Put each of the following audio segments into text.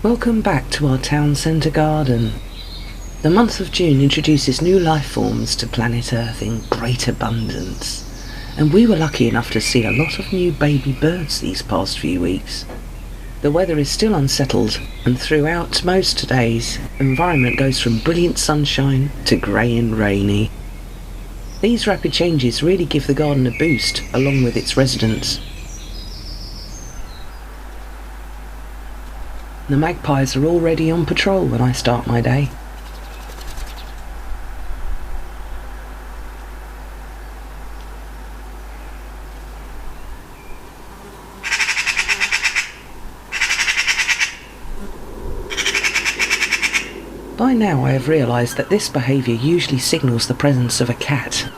Welcome back to our town centre garden. The month of June introduces new life forms to planet Earth in great abundance, and we were lucky enough to see a lot of new baby birds these past few weeks. The weather is still unsettled, and throughout most days, the environment goes from brilliant sunshine to grey and rainy. These rapid changes really give the garden a boost, along with its residents. The magpies are already on patrol when I start my day. By now I have realised that this behaviour usually signals the presence of a cat.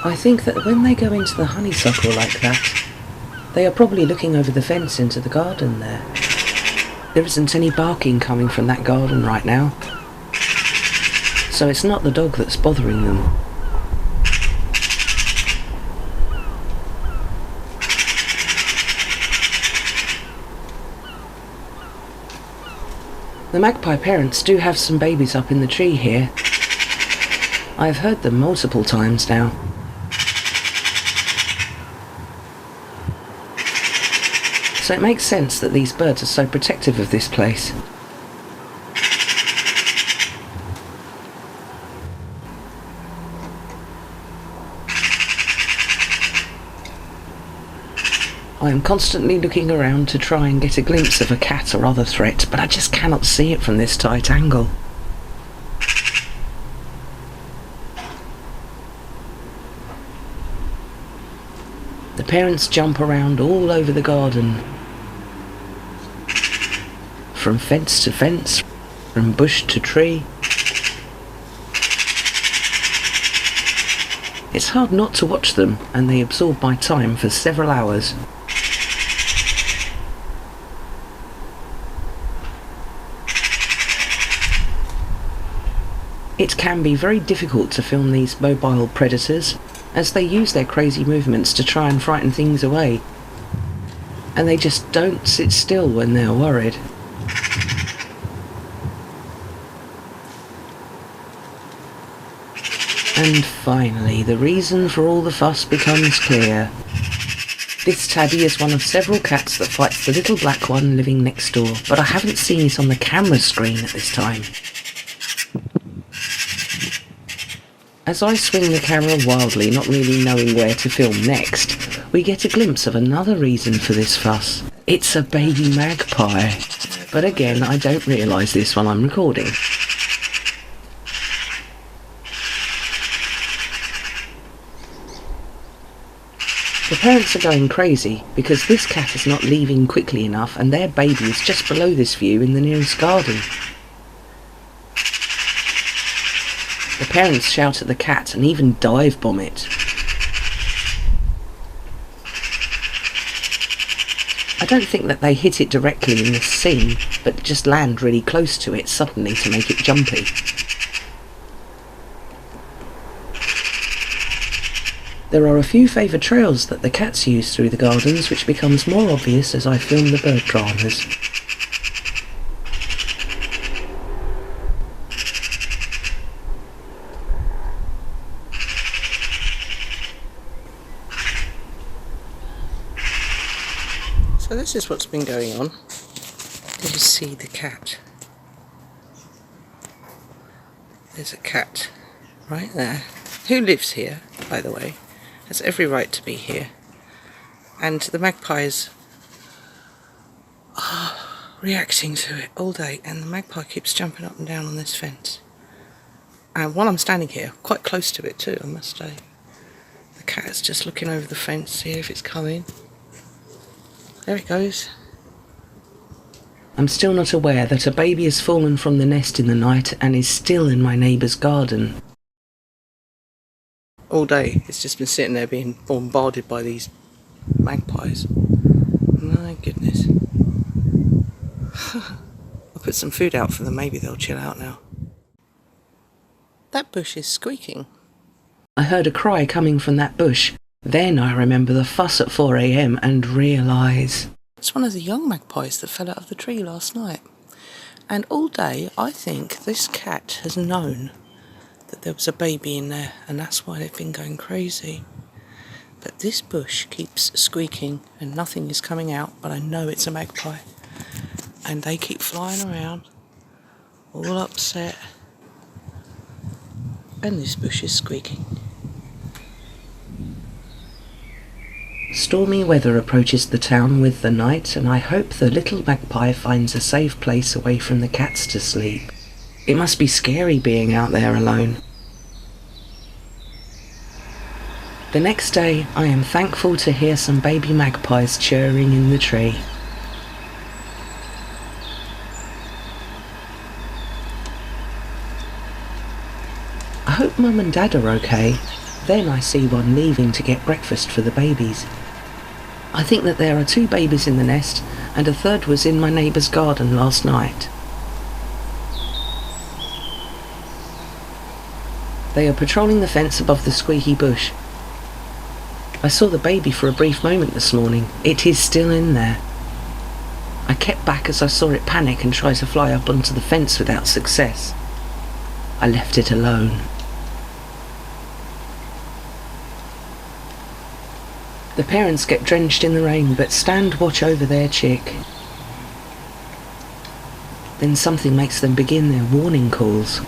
I think that when they go into the honeysuckle like that, they are probably looking over the fence into the garden there. There isn't any barking coming from that garden right now, so it's not the dog that's bothering them. The magpie parents do have some babies up in the tree here. I've heard them multiple times now. So it makes sense that these birds are so protective of this place. I am constantly looking around to try and get a glimpse of a cat or other threat, but I just cannot see it from this tight angle. The parents jump around all over the garden, from fence to fence, from bush to tree. It's hard not to watch them, and they absorb my time for several hours. It can be very difficult to film these mobile predators, as they use their crazy movements to try and frighten things away, and they just don't sit still when they're worried. And finally, the reason for all the fuss becomes clear. This tabby is one of several cats that fights the little black one living next door, but I haven't seen it on the camera screen at this time. As I swing the camera wildly, not really knowing where to film next, we get a glimpse of another reason for this fuss. It's a baby magpie, but again I don't realise this while I'm recording. The parents are going crazy because this cat is not leaving quickly enough and their baby is just below this view in the nearest garden. The parents shout at the cat and even dive bomb it. I don't think that they hit it directly in this scene, but just land really close to it suddenly to make it jumpy. There are a few favoured trails that the cats use through the gardens, which becomes more obvious as I film the bird dramas. So this is what's been going on. Did you see the cat? There's a cat right there, who lives here, by the way, has every right to be here. And the magpies are reacting to it all day, and the magpie keeps jumping up and down on this fence. And while I'm standing here, quite close to it too, I must say, the cat's just looking over the fence, see if it's coming. There it goes. I'm still not aware that a baby has fallen from the nest in the night and is still in my neighbour's garden. All day it's just been sitting there being bombarded by these magpies. My goodness. put some food out for them, maybe they'll chill out now. That bush is squeaking. I heard a cry coming from that bush. Then I remember the fuss at 4 a.m. and realise it's one of the young magpies that fell out of the tree last night. And all day I think this cat has known that there was a baby in there, and that's why they've been going crazy. But this bush keeps squeaking and nothing is coming out, but I know it's a magpie. And they keep flying around, all upset. And this bush is squeaking. Stormy weather approaches the town with the night, and I hope the little magpie finds a safe place away from the cats to sleep. It must be scary being out there alone. The next day, I am thankful to hear some baby magpies chirring in the tree. I hope Mum and Dad are okay. Then I see one leaving to get breakfast for the babies. I think that there are 2 babies in the nest, and a third was in my neighbour's garden last night. They are patrolling the fence above the squeaky bush. I saw the baby for a brief moment this morning. It is still in there. I kept back as I saw it panic and try to fly up onto the fence without success. I left it alone. The parents get drenched in the rain but stand watch over their chick. Then something makes them begin their warning calls.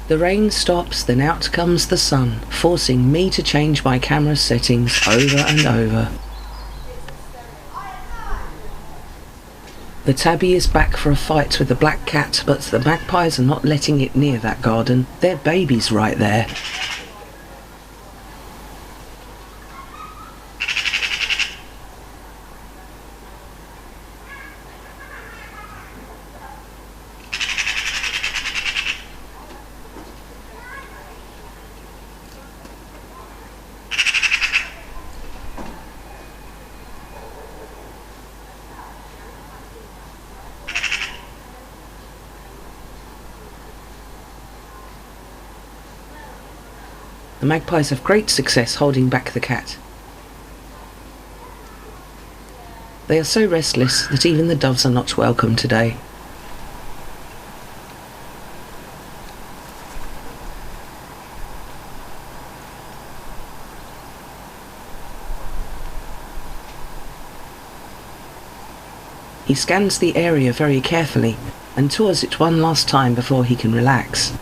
The rain stops, then out comes the sun, forcing me to change my camera settings over and over. The tabby is back for a fight with the black cat, but the magpies are not letting it near that garden. Their baby's right there. The magpies have great success holding back the cat. They are so restless that even the doves are not welcome today. He scans the area very carefully and tours it one last time before he can relax.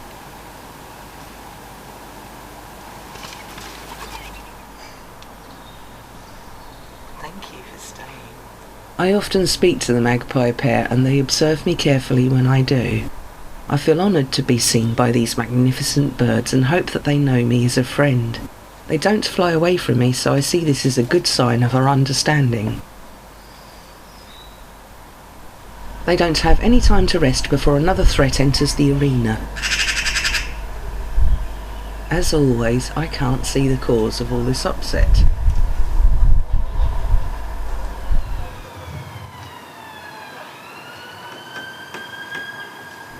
I often speak to the magpie pair and they observe me carefully when I do. I feel honoured to be seen by these magnificent birds and hope that they know me as a friend. They don't fly away from me, so I see this as a good sign of our understanding. They don't have any time to rest before another threat enters the arena. As always, I can't see the cause of all this upset.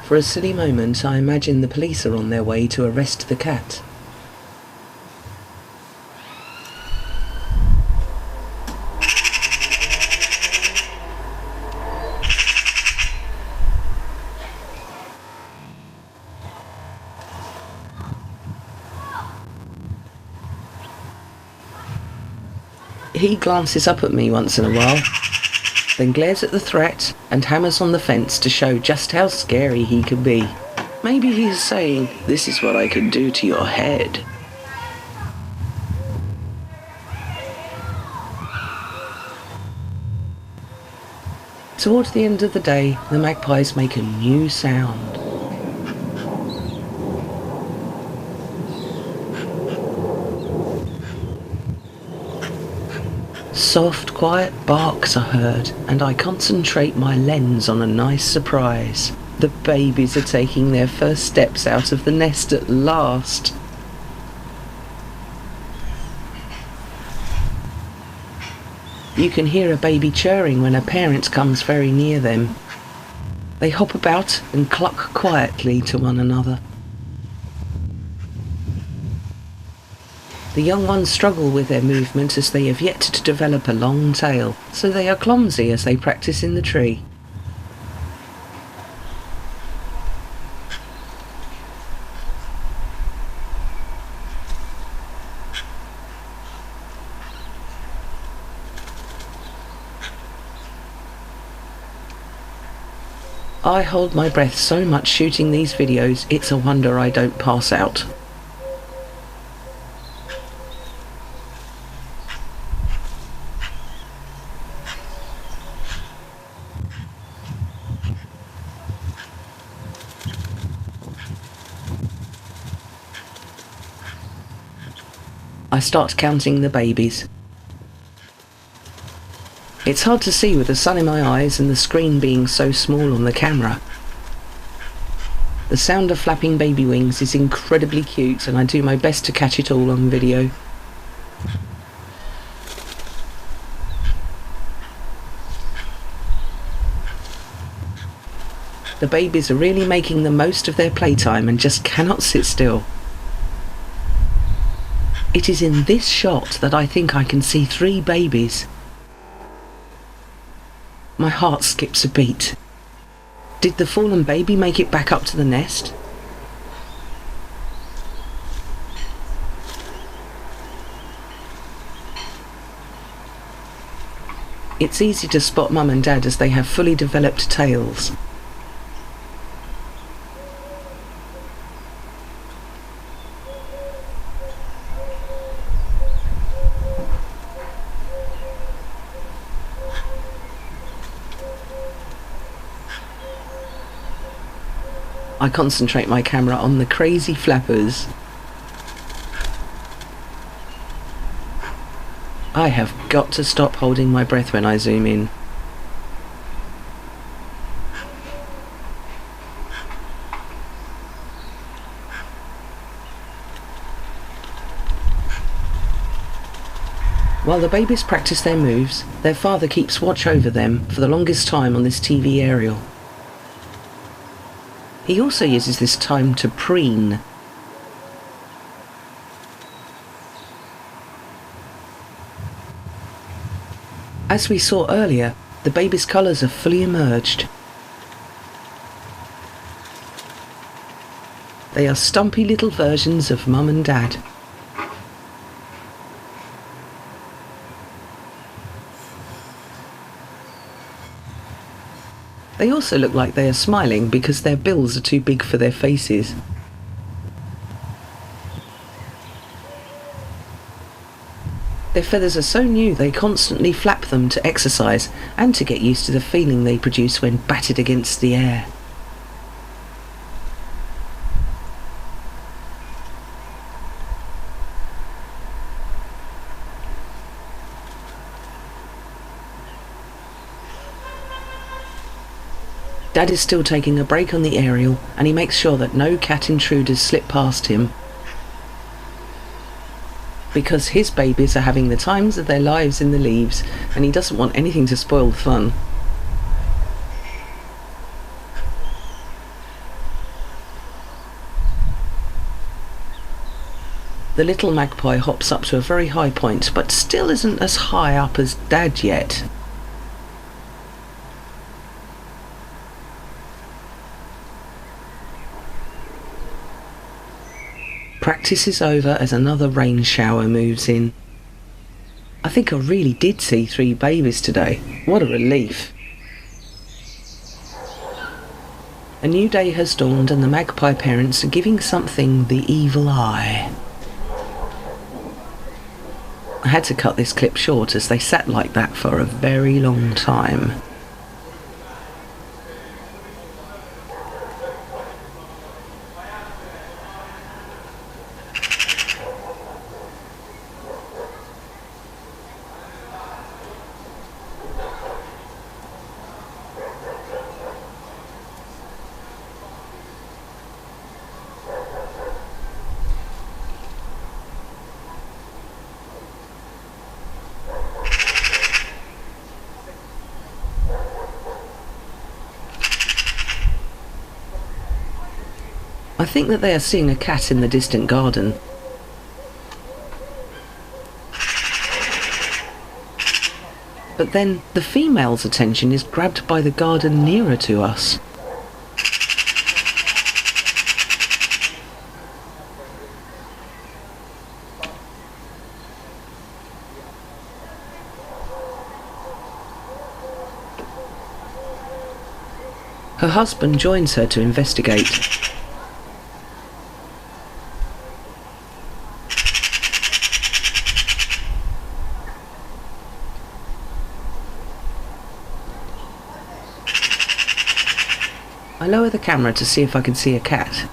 For a silly moment, I imagine the police are on their way to arrest the cat. He glances up at me once in a while, then glares at the threat and hammers on the fence to show just how scary he can be. Maybe he's saying, "This is what I can do to your head." Towards the end of the day, the magpies make a new sound. Soft, quiet barks are heard, and I concentrate my lens on a nice surprise. The babies are taking their first steps out of the nest at last. You can hear a baby churring when a parent comes very near them. They hop about and cluck quietly to one another. The young ones struggle with their movement as they have yet to develop a long tail, so they are clumsy as they practice in the tree. I hold my breath so much shooting these videos, it's a wonder I don't pass out. I start counting the babies. It's hard to see with the sun in my eyes and the screen being so small on the camera. The sound of flapping baby wings is incredibly cute, and I do my best to catch it all on video. The babies are really making the most of their playtime and just cannot sit still. It is in this shot that I think I can see 3 babies. My heart skips a beat. Did the fallen baby make it back up to the nest? It's easy to spot Mum and Dad as they have fully developed tails. I concentrate my camera on the crazy flappers. I have got to stop holding my breath when I zoom in. While the babies practice their moves, their father keeps watch over them for the longest time on this TV aerial. He also uses this time to preen. As we saw earlier, the baby's colours have fully emerged. They are stumpy little versions of Mum and Dad. They also look like they are smiling because their bills are too big for their faces. Their feathers are so new they constantly flap them to exercise and to get used to the feeling they produce when battered against the air. Dad is still taking a break on the aerial, and he makes sure that no cat intruders slip past him, because his babies are having the times of their lives in the leaves, and he doesn't want anything to spoil the fun. The little magpie hops up to a very high point, but still isn't as high up as Dad yet. Practice is over as another rain shower moves in. I think I really did see 3 babies today. What a relief. A new day has dawned and the magpie parents are giving something the evil eye. I had to cut this clip short as they sat like that for a very long time. think that they are seeing a cat in the distant garden. But then the female's attention is grabbed by the garden nearer to us. Her husband joins her to investigate. I lower the camera to see if I can see a cat.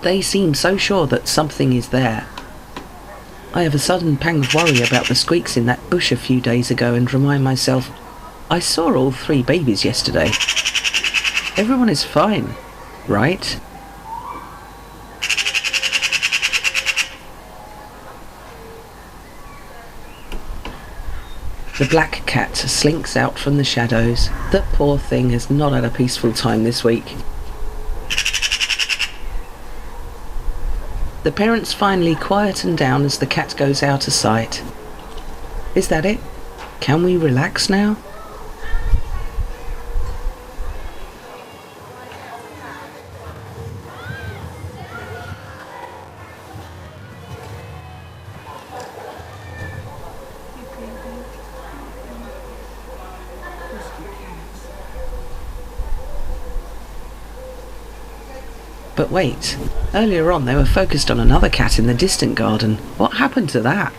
They seem so sure that something is there. I have a sudden pang of worry about the squeaks in that bush a few days ago and remind myself, I saw all 3 babies yesterday. Everyone is fine, right? The black cat slinks out from the shadows. The poor thing has not had a peaceful time this week. The parents finally quieten down as the cat goes out of sight. Is that it? Can we relax now? But wait, earlier on they were focused on another cat in the distant garden. What happened to that?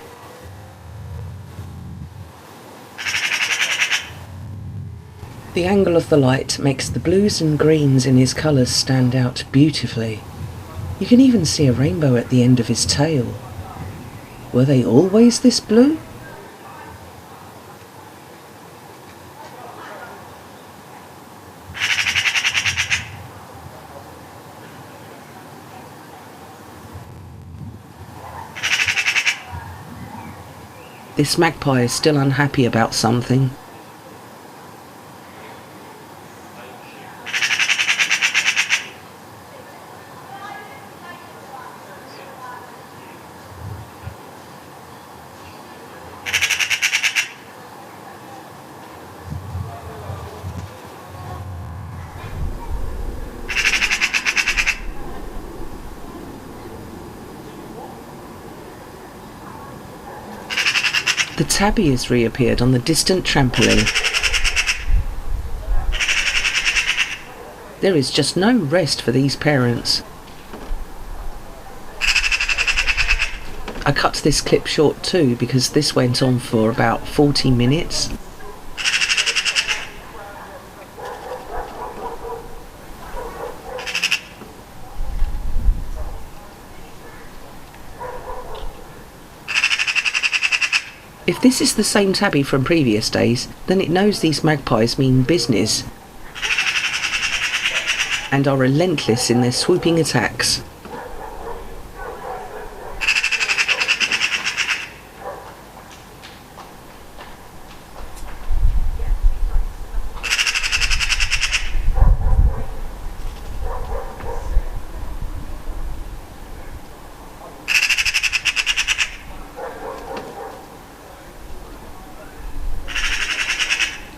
The angle of the light makes the blues and greens in his colours stand out beautifully. You can even see a rainbow at the end of his tail. Were they always this blue? This magpie is still unhappy about something. The tabby has reappeared on the distant trampoline. There is just no rest for these parents. I cut this clip short too because this went on for about 40 minutes. If this is the same tabby from previous days, then it knows these magpies mean business and are relentless in their swooping attacks.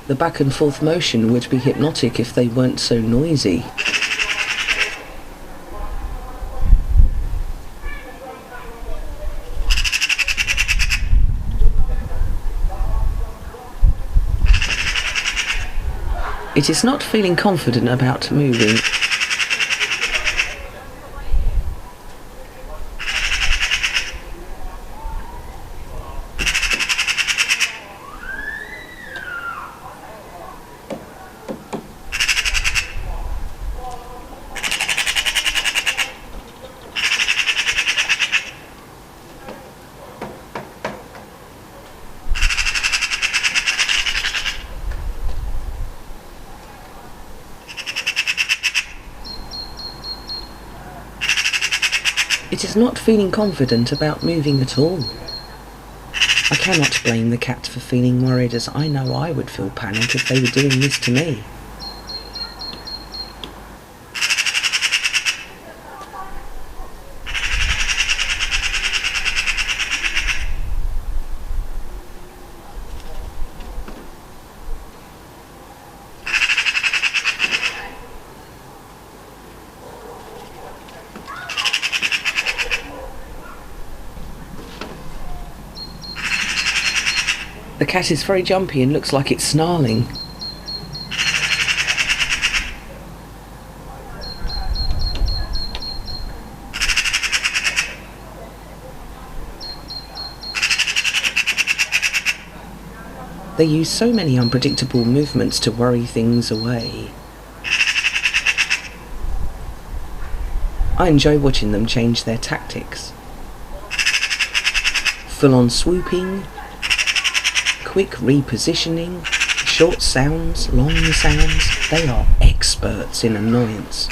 The back and forth motion would be hypnotic if they weren't so noisy. It is not feeling confident about moving. It is not feeling confident about moving at all. I cannot blame the cat for feeling worried, as I know I would feel panic if they were doing this to me. The cat is very jumpy and looks like it's snarling. They use so many unpredictable movements to worry things away. I enjoy watching them change their tactics. Full-on swooping, quick repositioning, short sounds, long sounds. They are experts in annoyance.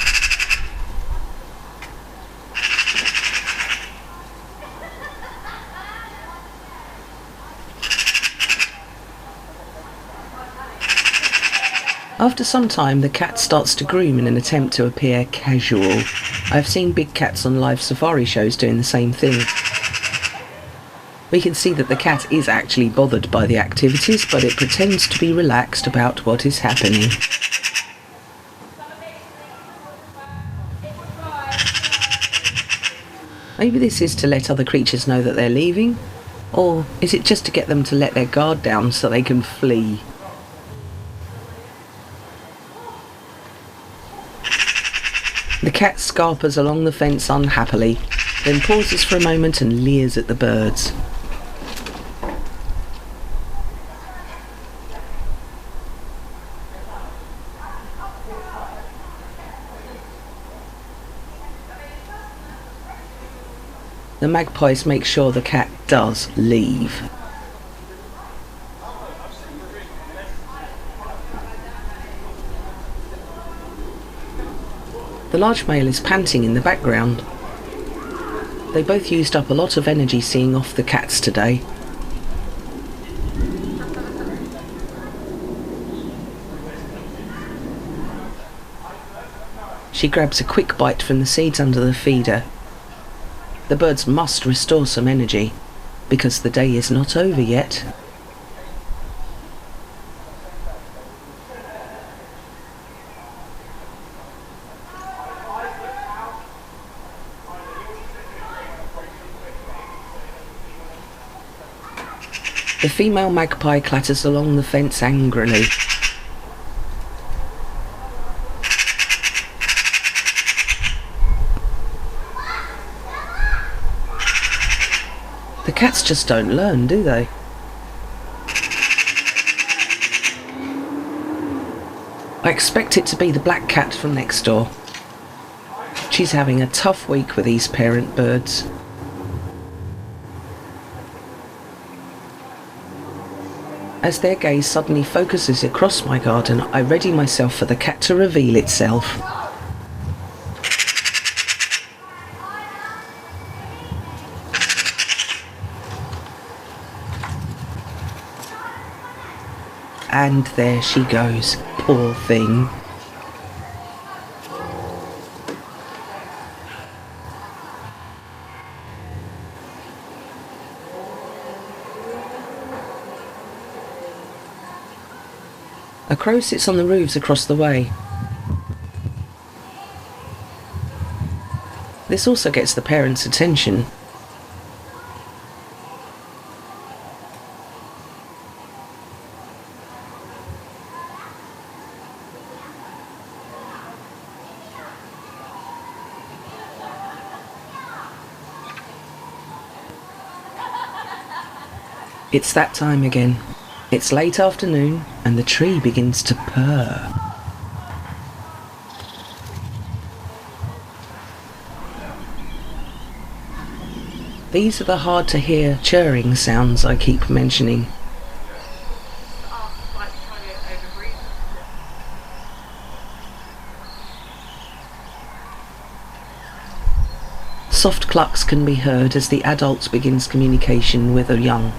After some time, the cat starts to groom in an attempt to appear casual. I've seen big cats on live safari shows doing the same thing. We can see that the cat is actually bothered by the activities, but it pretends to be relaxed about what is happening. Maybe this is to let other creatures know that they're leaving, or is it just to get them to let their guard down so they can flee? The cat scarpers along the fence unhappily, then pauses for a moment and leers at the birds. The magpies make sure the cat does leave. The large male is panting in the background. They both used up a lot of energy seeing off the cats today. She grabs a quick bite from the seeds under the feeder. The birds must restore some energy, because the day is not over yet. The female magpie clatters along the fence angrily. The cats just don't learn, do they? I expect it to be the black cat from next door. She's having a tough week with these parent birds. As their gaze suddenly focuses across my garden, I ready myself for the cat to reveal itself. And there she goes, poor thing. A crow sits on the roofs across the way. This also gets the parents' attention. It's that time again. It's late afternoon and the tree begins to purr. These are the hard to hear chirring sounds I keep mentioning. Soft clucks can be heard as the adult begins communication with the young.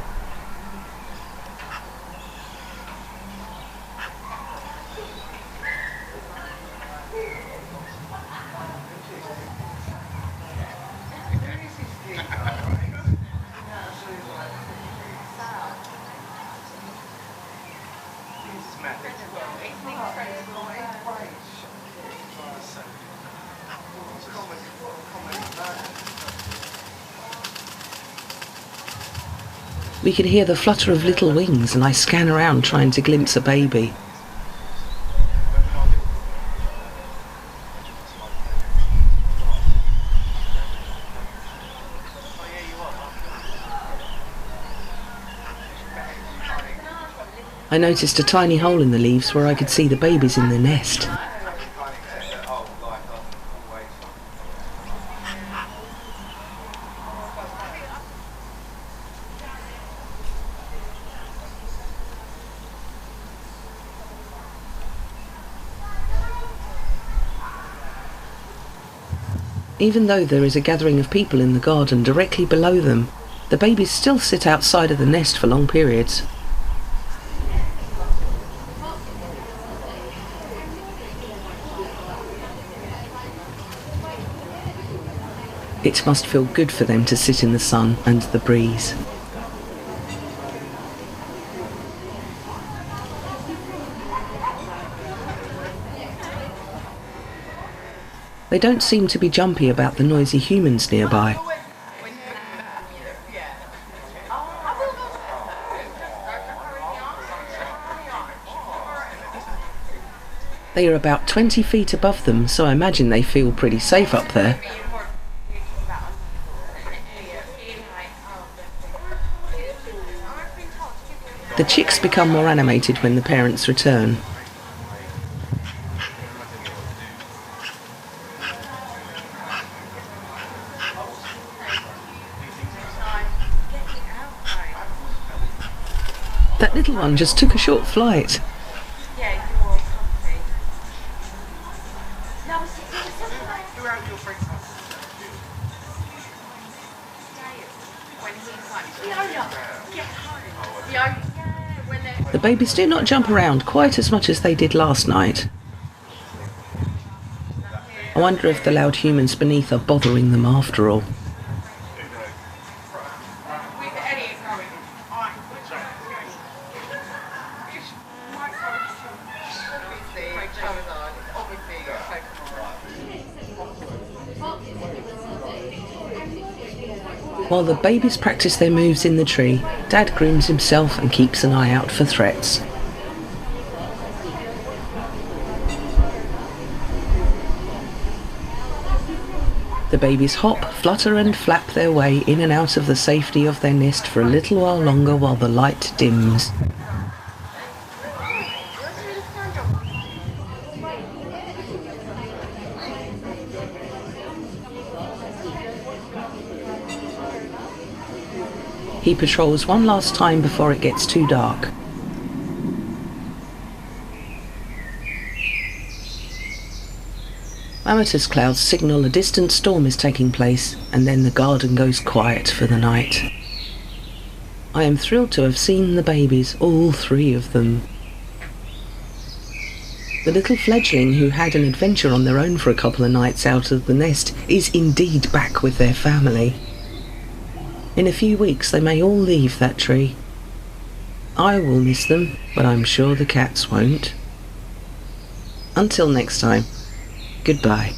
We can hear the flutter of little wings, and I scan around trying to glimpse a baby. I noticed a tiny hole in the leaves where I could see the babies in the nest. Even though there is a gathering of people in the garden directly below them, the babies still sit outside of the nest for long periods. It must feel good for them to sit in the sun and the breeze. They don't seem to be jumpy about the noisy humans nearby. They are about 20 feet above them, so I imagine they feel pretty safe up there. The chicks become more animated when the parents return. That little one just took a short flight. The babies do not jump around quite as much as they did last night. I wonder if the loud humans beneath are bothering them after all. While the babies practice their moves in the tree, Dad grooms himself and keeps an eye out for threats. The babies hop, flutter and flap their way in and out of the safety of their nest for a little while longer while the light dims. He patrols one last time before it gets too dark. Mammatus clouds signal a distant storm is taking place, and then the garden goes quiet for the night. I am thrilled to have seen the babies, all three of them. The little fledgling who had an adventure on their own for a couple of nights out of the nest is indeed back with their family. In a few weeks they may all leave that tree. I will miss them, but I'm sure the cats won't. Until next time, goodbye.